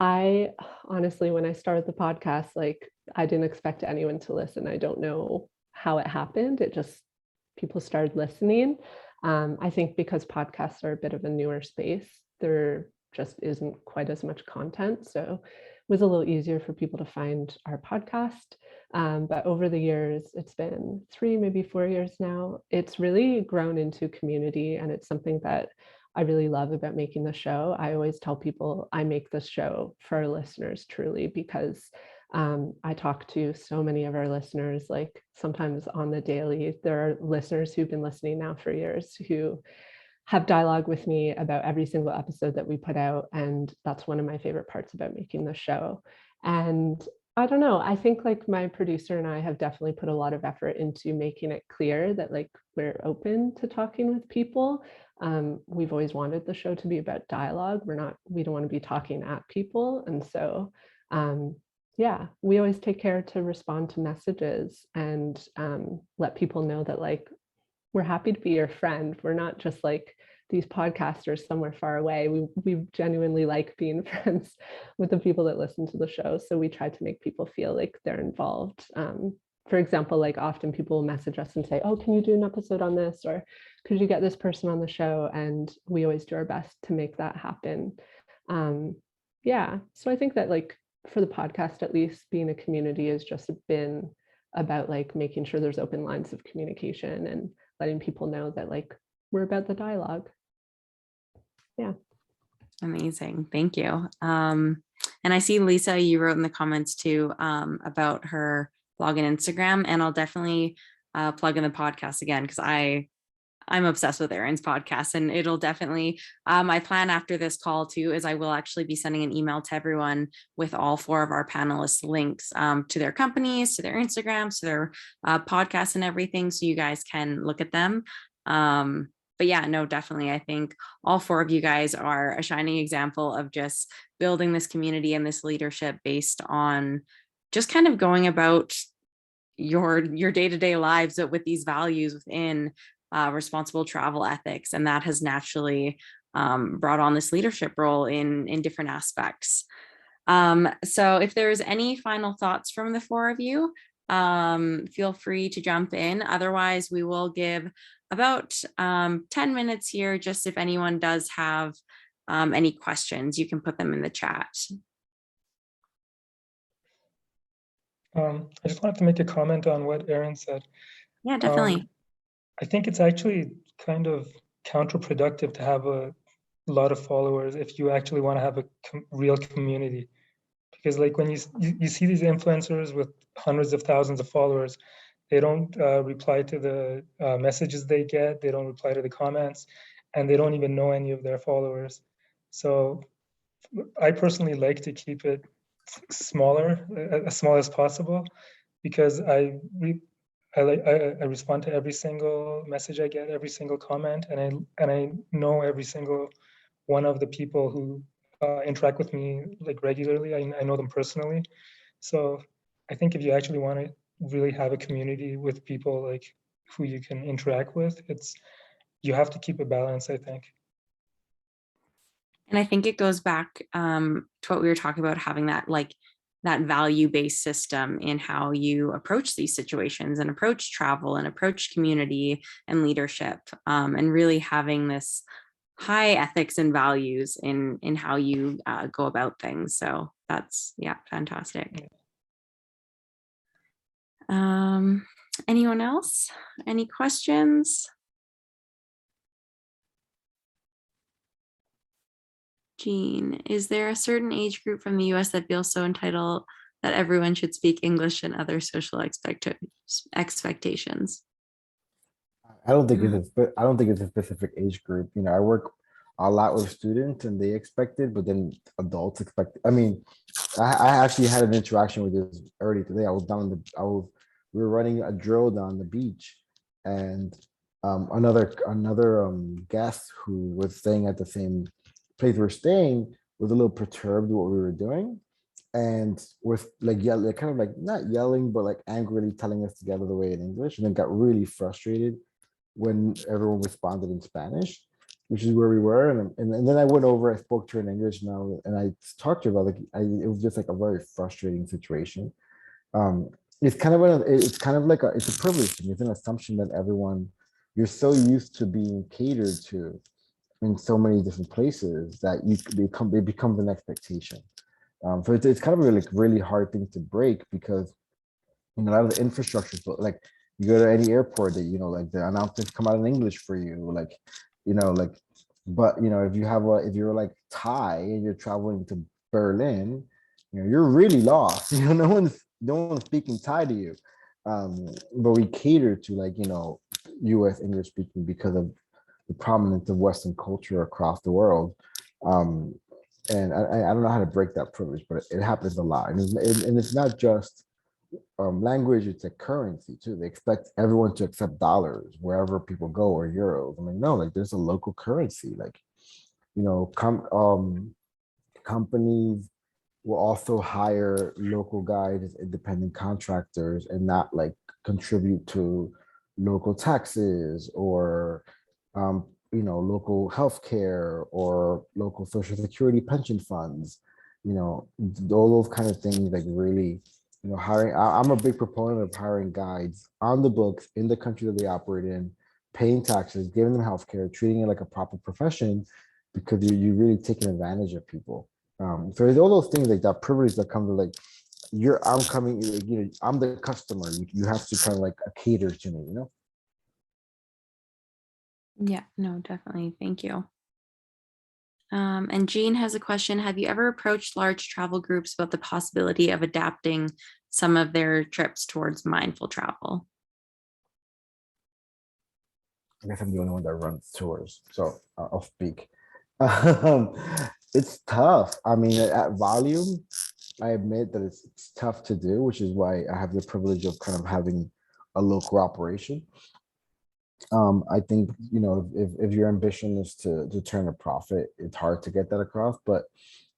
I honestly, when I started the podcast, like I didn't expect anyone to listen. I don't know how it happened. It just, people started listening. I think because podcasts are a bit of a newer space, there just isn't quite as much content. So it was a little easier for people to find our podcast. But over the years, it's been 3, maybe 4 years now, it's really grown into community. And it's something that I really love about making the show. I always tell people I make this show for our listeners, truly, because I talk to so many of our listeners, like sometimes on the daily. There are listeners who've been listening now for years who have dialogue with me about every single episode that we put out. And that's one of my favorite parts about making the show. And I don't know, I think like my producer and I have definitely put a lot of effort into making it clear that like we're open to talking with people. We've always wanted the show to be about dialogue. We don't want to be talking at people. And so, yeah, we always take care to respond to messages and let people know that like, we're happy to be your friend. We're not just like these podcasters somewhere far away. We genuinely like being friends with the people that listen to the show. So we try to make people feel like they're involved. For example, like often people message us and say, oh, can you do an episode on this? Or could you get this person on the show? And we always do our best to make that happen. Yeah, so I think that like for the podcast, at least being a community has just been about like making sure there's open lines of communication and letting people know that like we're about the dialogue. Yeah. Amazing. Thank you. And I see Lisa, you wrote in the comments too about her blog and Instagram, and I'll definitely plug in the podcast again because I'm obsessed with Erin's podcast, and it'll definitely, my plan after this call too, is I will actually be sending an email to everyone with all 4 of our panelists links to their companies, to their Instagrams, to their podcasts and everything. So you guys can look at them. But yeah, no, definitely. I think all 4 of you guys are a shining example of just building this community and this leadership based on just kind of going about your day-to-day lives with these values within responsible travel ethics, and that has naturally brought on this leadership role in different aspects. So if there's any final thoughts from the 4 of you, feel free to jump in. Otherwise, we will give about 10 minutes here, just if anyone does have any questions, you can put them in the chat. I just wanted to make a comment on what Erin said. Yeah, definitely. I think it's actually kind of counterproductive to have a lot of followers if you actually want to have a real community. Because like when you see these influencers with hundreds of thousands of followers, they don't reply to the messages they get, they don't reply to the comments, and they don't even know any of their followers. So I personally like to keep it smaller, as small as possible, because I respond to every single message I get, every single comment, and I know every single one of the people who interact with me like regularly. I know them personally. So I think if you actually want to really have a community with people like who you can interact with, you have to keep a balance, I think. And I think it goes back to what we were talking about, having that value-based system in how you approach these situations and approach travel and approach community and leadership, and really having this high ethics and values in how you go about things. So that's, yeah, fantastic. Anyone else? Any questions? Jean, is there a certain age group from the US that feels so entitled that everyone should speak English and other social expectations? I don't think I don't think it's a specific age group. You know, I work a lot with students and they expect it, but then adults expect it. I mean, I actually had an interaction with this early today. We were running a drill down the beach, and another guest who was staying at the same place we are staying was a little perturbed what we were doing, and was like yelling, kind of like not yelling, but like angrily telling us to get out of the way in English, and then got really frustrated when everyone responded in Spanish, which is where we were. And then I went over, I spoke to her in English now, and I talked to her about it was just like a very frustrating situation. Um, it's kind of like it's a privilege to me. It's an assumption that you're so used to being catered to in so many different places that it becomes an expectation. So it's kind of a really hard thing to break because a lot of the infrastructure, like you go to any airport that, like the announcements come out in English for you, like, like, but, if you're like Thai and you're traveling to Berlin, you're really lost. No one's speaking Thai to you. But we cater to like, US English speaking because of the prominence of Western culture across the world. And I don't know how to break that privilege, but it happens a lot. And it's not just language, it's a currency too. They expect everyone to accept dollars wherever people go, or euros. I mean, no, like there's a local currency. Like, companies will also hire local guides, independent contractors, and not like contribute to local taxes or local healthcare or local social security pension funds. All those kind of things like really, hiring. I'm a big proponent of hiring guides on the books in the country that they operate in, paying taxes, giving them healthcare, treating it like a proper profession, because you're really taking advantage of people. So there's all those things like that privilege that comes with like I'm coming, I'm the customer. You have to kind of like cater to me. Yeah, no, definitely. Thank you. And Jean has a question. Have you ever approached large travel groups about the possibility of adapting some of their trips towards mindful travel? I guess I'm the only one that runs tours, so I'll speak. Um, it's tough. I mean, at volume, I admit that it's tough to do, which is why I have the privilege of kind of having a local operation. I think, if your ambition is to turn a profit, it's hard to get that across. But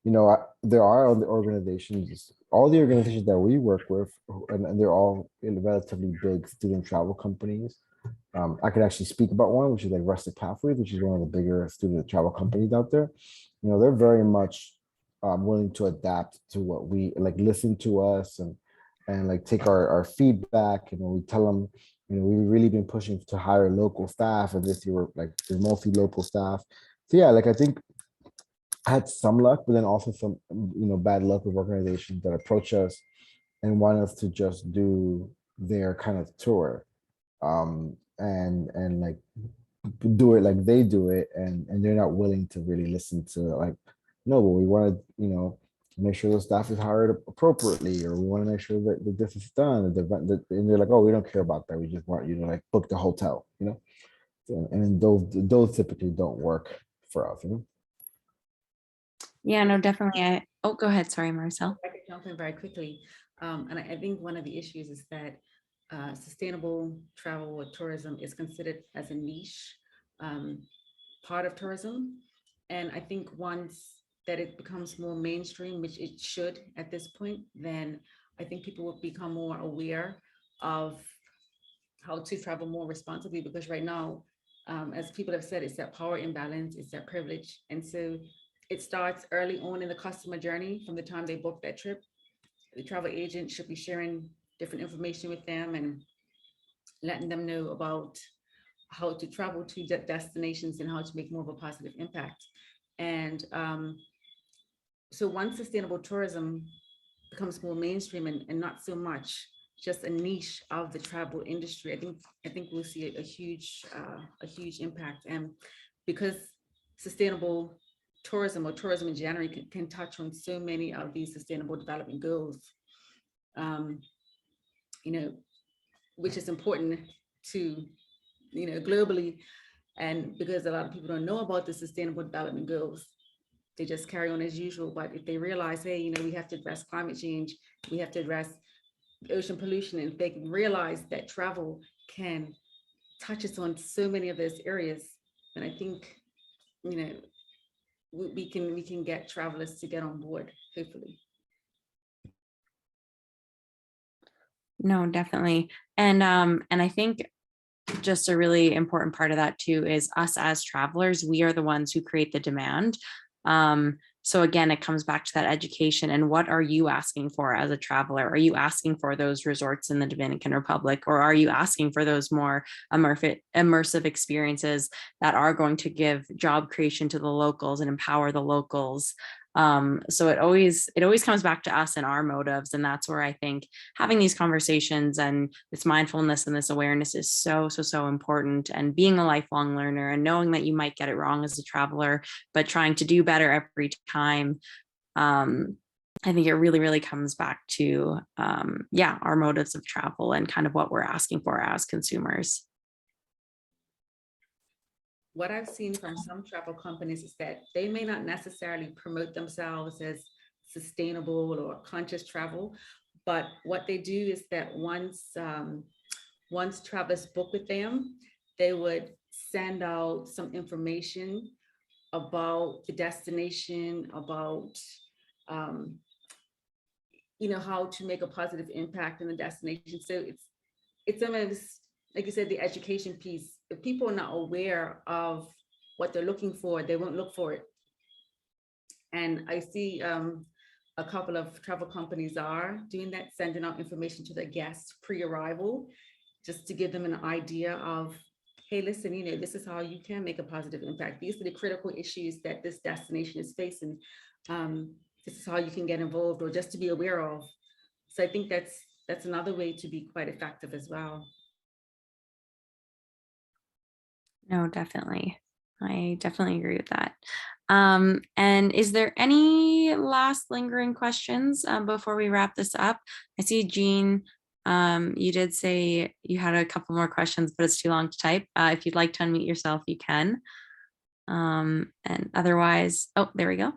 there are other organizations, all the organizations that we work with, and they're all relatively big student travel companies. I could actually speak about one, which is like Rustic Pathways, which is one of the bigger student travel companies out there. They're very much willing to adapt to what we like, listen to us and like take our feedback. We tell them, we've really been pushing to hire local staff, and this year we're like there's mostly local staff. So yeah, like I think I had some luck, but then also some bad luck with organizations that approach us and want us to just do their kind of tour, and like do it like they do it, and they're not willing to really listen to like, no, but we want to make sure the staff is hired appropriately, or we want to make sure that this is done, and they're like, oh, we don't care about that, we just want you to like book the hotel. And those typically don't work for us. Yeah, no, definitely. Oh, go ahead. Sorry, Marcel. I could jump in very quickly. And I think one of the issues is that sustainable travel or tourism is considered as a niche part of tourism. And I think once that it becomes more mainstream, which it should at this point, then I think people will become more aware of how to travel more responsibly, because right now, as people have said, it's that power imbalance, it's that privilege. And so it starts early on in the customer journey from the time they book that trip. The travel agent should be sharing different information with them and letting them know about how to travel to destinations and how to make more of a positive impact. And so once sustainable tourism becomes more mainstream and not so much just a niche of the travel industry, I think we'll see a huge impact. And because sustainable tourism or tourism in general can touch on so many of these sustainable development goals, you know, which is important to, you know, globally. And because a lot of people don't know about the sustainable development goals, they just carry on as usual. But if they realize, hey, you know, we have to address climate change, we have to address ocean pollution, and if they can realize that travel can touch us on so many of those areas, then I think, you know, we can get travelers to get on board, hopefully. No, definitely. And I think just a really important part of that too is us as travelers, we are the ones who create the demand. So again, it comes back to that education. And what are you asking for as a traveler? Are you asking for those resorts in the Dominican Republic, or are you asking for those more immersive experiences that are going to give job creation to the locals and empower the locals? So it always comes back to us and our motives. And that's where I think having these conversations and this mindfulness and this awareness is so important. And being a lifelong learner and knowing that you might get it wrong as a traveler, but trying to do better every time. I think it really comes back to, our motives of travel and kind of what we're asking for as consumers. What I've seen from some travel companies is that they may not necessarily promote themselves as sustainable or conscious travel, but what they do is that once travelers book with them, they would send out some information about the destination, about you know, how to make a positive impact in the destination. So it's almost, like you said, the education piece. If people are not aware of what they're looking for, they won't look for it. And I see a couple of travel companies are doing that, sending out information to their guests pre-arrival, just to give them an idea of, hey, listen, you know, this is how you can make a positive impact. These are the critical issues that this destination is facing. This is how you can get involved, or just to be aware of. So I think that's another way to be quite effective as well. No, definitely. I definitely agree with that. And is there any last lingering questions before we wrap this up? I see Jean, you did say you had a couple more questions, but it's too long to type. If you'd like to unmute yourself, you can. And otherwise, oh, there we go.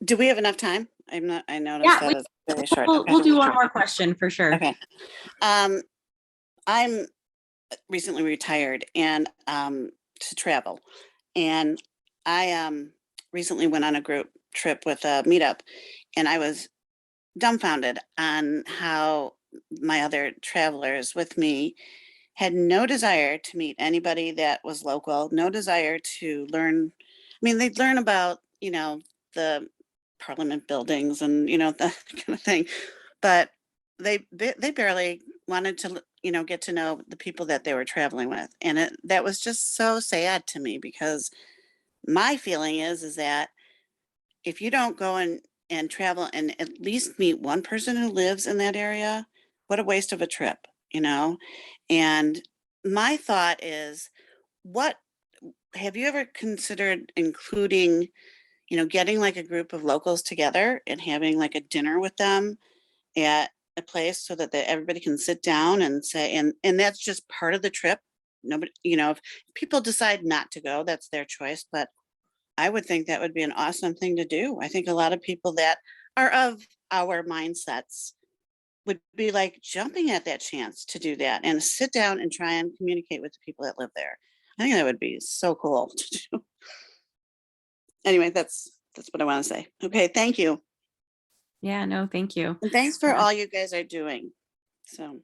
Do we have enough time? I noticed that it's very short. We'll do one more question for sure. Okay. I'm recently retired and to travel, and I recently went on a group trip with a meetup, and I was dumbfounded on how my other travelers with me had no desire to meet anybody that was local, no desire to learn. I mean, they'd learn about, you know, the Parliament buildings and, you know, that kind of thing, but they barely wanted to, you know, get to know the people that they were traveling with. And that was just so sad to me, because my feeling is that if you don't go and travel and at least meet one person who lives in that area, what a waste of a trip, you know? And my thought is, what have you ever considered including, you know, getting like a group of locals together and having like a dinner with them at a place so that everybody can sit down and say, and that's just part of the trip. Nobody, you know, if people decide not to go, that's their choice, but I would think that would be an awesome thing to do. I think a lot of people that are of our mindsets would be like jumping at that chance to do that and sit down and try and communicate with the people that live there. I think that would be so cool to do. Anyway, that's That's what I want to say. Okay, thank you. Yeah, no, thank you. And thanks for all you guys are doing. So,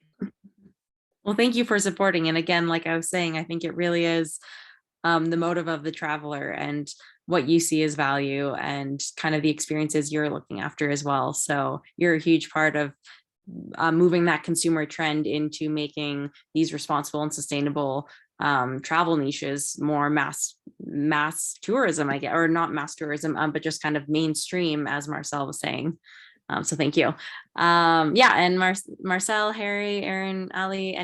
well, thank you for supporting. And again, like I was saying, I think it really is the motive of the traveler and what you see as value and kind of the experiences you're looking after as well. So you're a huge part of moving that consumer trend into making these responsible and sustainable travel niches more mass tourism, I guess, or not mass tourism, but just kind of mainstream, as Marcel was saying. So thank you. Yeah, and Marcel, Harry, Aaron, Ali,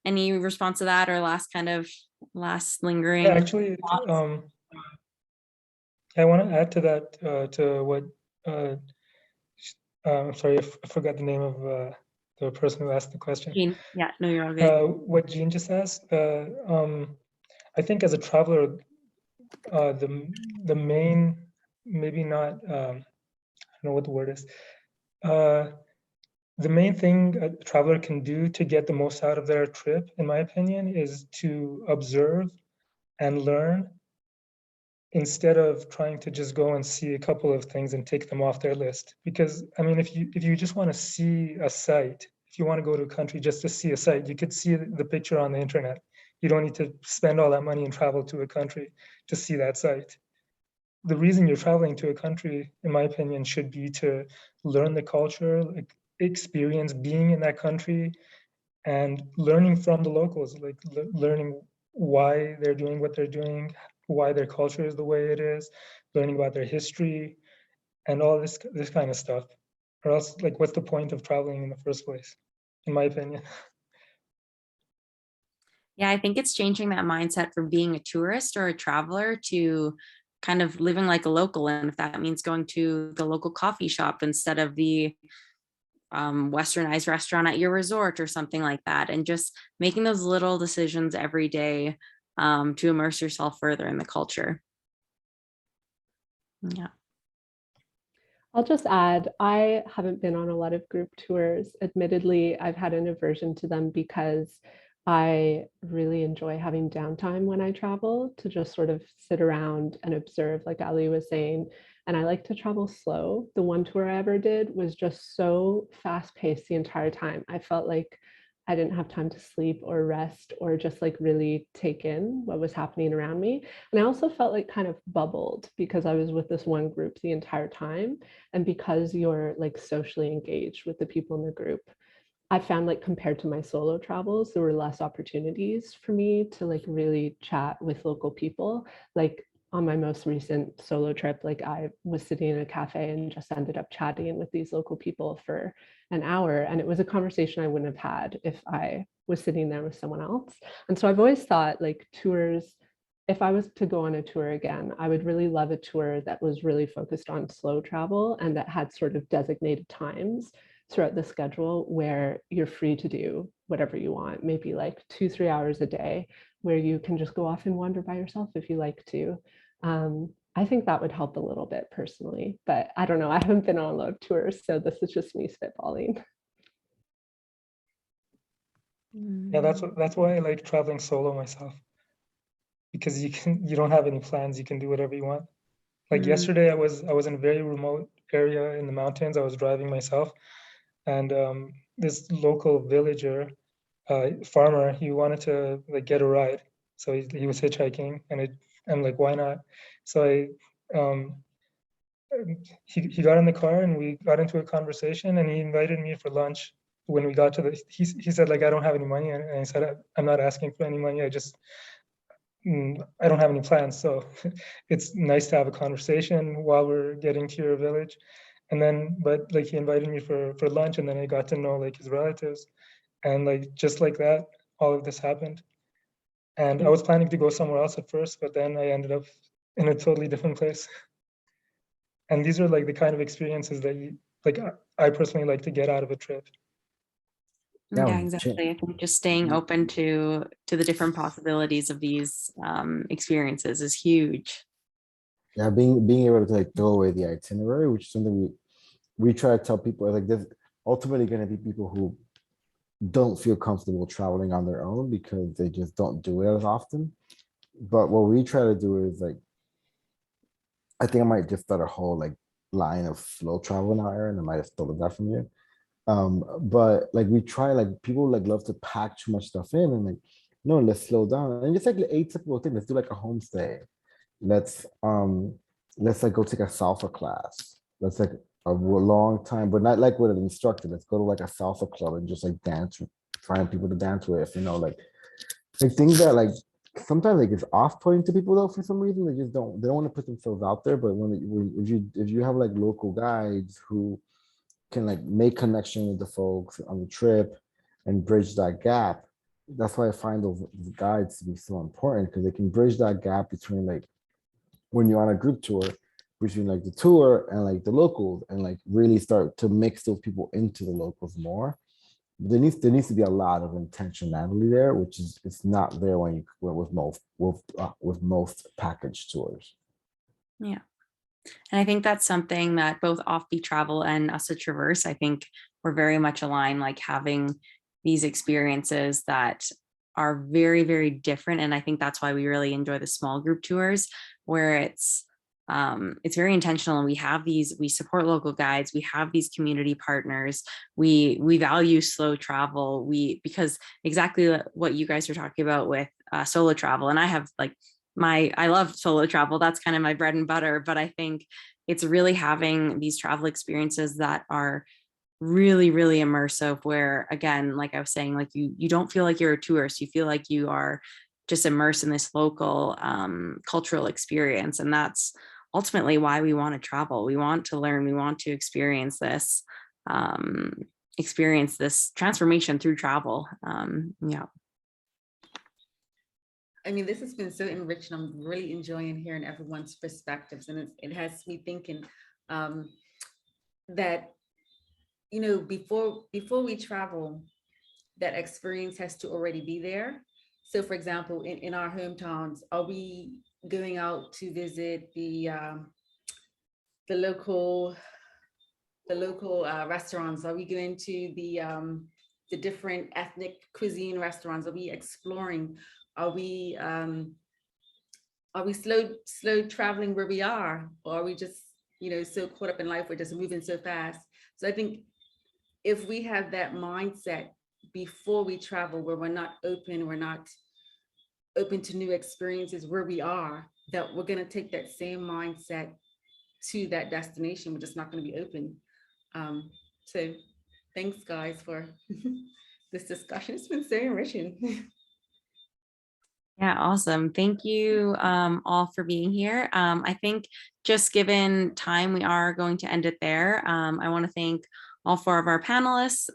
any response to that or last lingering? Yeah, actually, I want to add to that, to what, I'm sorry, I forgot the name of the person who asked the question. Jean. Yeah, no, you're all good. What Jean just asked, I think as a traveler, the main, maybe not, I don't know what the word is. The main thing a traveler can do to get the most out of their trip, in my opinion, is to observe and learn instead of trying to just go and see a couple of things and take them off their list. Because I mean, if you just want to see a site, if you want to go to a country just to see a site, you could see the picture on the internet. You don't need to spend all that money and travel to a country to see that site. The reason you're traveling to a country, in my opinion, should be to learn the culture, like experience being in that country and learning from the locals, like learning why they're doing what they're doing, why their culture is the way it is, learning about their history and all this kind of stuff. Or else, like, what's the point of traveling in the first place, in my opinion? Yeah, I think it's changing that mindset from being a tourist or a traveler to kind of living like a local. And if that means going to the local coffee shop instead of the westernized restaurant at your resort or something like that, and just making those little decisions every day to immerse yourself further in the culture. Yeah. I'll just add, I haven't been on a lot of group tours. Admittedly, I've had an aversion to them because I really enjoy having downtime when I travel to just sort of sit around and observe, like Ali was saying. And I like to travel slow. The one tour I ever did was just so fast paced the entire time. I felt like I didn't have time to sleep or rest or just like really take in what was happening around me. And I also felt like kind of bubbled because I was with this one group the entire time. And because you're like socially engaged with the people in the group, I found like compared to my solo travels, there were less opportunities for me to like really chat with local people. Like on my most recent solo trip, like I was sitting in a cafe and just ended up chatting with these local people for an hour. And it was a conversation I wouldn't have had if I was sitting there with someone else. And so I've always thought like tours, if I was to go on a tour again, I would really love a tour that was really focused on slow travel and that had sort of designated times throughout the schedule where you're free to do whatever you want, maybe like 2-3 hours a day where you can just go off and wander by yourself if you like to. I think that would help a little bit personally, but I don't know. I haven't been on a lot of tours, so this is just me spitballing. Yeah, that's why I like traveling solo myself, because you don't have any plans. You can do whatever you want. Like yesterday, I was in a very remote area in the mountains. I was driving myself, and this local villager, farmer, he wanted to like get a ride, so he was hitchhiking, and I'm like, why not? So he got in the car and we got into a conversation, and he invited me for lunch. When we got to he said like, I don't have any money, and I said, I'm not asking for any money. I don't have any plans. So it's nice to have a conversation while we're getting to your village. And then, but like he invited me for lunch, and then I got to know like his relatives, and like just like that, all of this happened. And I was planning to go somewhere else at first, but then I ended up in a totally different place. And these are like the kind of experiences that I personally like to get out of a trip. Yeah, exactly. I think just staying open to the different possibilities of these experiences is huge. Yeah, being able to like throw away the itinerary, which is something we try to tell people, like there's ultimately going to be people who don't feel comfortable traveling on their own because they just don't do it as often. But what we try to do is like I think I might just start a whole like line of slow travel now, Aaron. I might have stolen that from you. But like we try, like people like love to pack too much stuff in and like, no, let's slow down. And just like the atypical thing, let's do like a homestay. Let's let's like go take a salsa class. Let's like long time, but not like with an instructor. Let's go to like a salsa club and just like dance, find people to dance with, like things that like sometimes like it's off-putting to people though for some reason. They don't want to put themselves out there. But if you have like local guides who can like make connection with the folks on the trip and bridge that gap, that's why I find those guides to be so important, because they can bridge that gap between like when you're on a group tour, between like the tour and like the locals, and like really start to mix those people into the locals more. There needs to be a lot of intentionality there, which is it's not there when you with most package tours. Yeah. And I think that's something that both Offbeat Travel and Us at Traverse, I think we're very much aligned, like having these experiences that are very, very different. And I think that's why we really enjoy the small group tours, where it's very intentional. And we support local guides, we have these community partners, we value slow travel, because exactly what you guys are talking about with solo travel. And I have like I love solo travel. That's kind of my bread and butter, but I think it's really having these travel experiences that are really, really immersive, where again, like I was saying, like you don't feel like you're a tourist, you feel like you are just immersed in this local cultural experience. And that's ultimately why we want to travel. We want to learn, we want to experience this transformation through travel. Yeah. I mean, this has been so enriching. I'm really enjoying hearing everyone's perspectives, and it has me thinking that, you know, before we travel, that experience has to already be there. So, for example, in our hometowns, are we going out to visit the local restaurants? Are we going to the different ethnic cuisine restaurants? Are we exploring? Are we slow traveling where we are, or are we just, you know, so caught up in life, we're just moving so fast? So I think if we have that mindset before we travel, where we're not open to new experiences where we are, that we're going to take that same mindset to that destination. We're just not going to be open. So thanks guys for this discussion. It's been so enriching. Yeah, awesome. Thank you all for being here. I think just given time, we are going to end it there. I want to thank all four of our panelists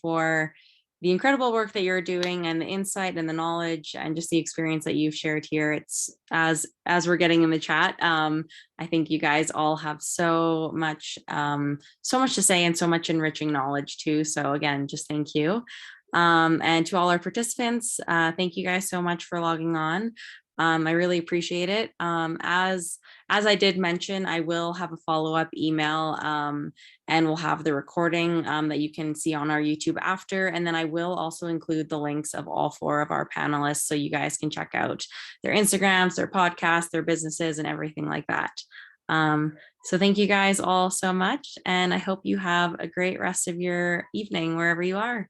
for the incredible work that you're doing, and the insight and the knowledge and just the experience that you've shared here. It's as we're getting in the chat, I think you guys all have so much to say and so much enriching knowledge too. So again, just thank you. And to all our participants, thank you guys so much for logging on. I really appreciate it. As I did mention, I will have a follow-up email and we'll have the recording that you can see on our YouTube after. And then I will also include the links of all four of our panelists, so you guys can check out their Instagrams, their podcasts, their businesses, and everything like that. So thank you guys all so much. And I hope you have a great rest of your evening wherever you are.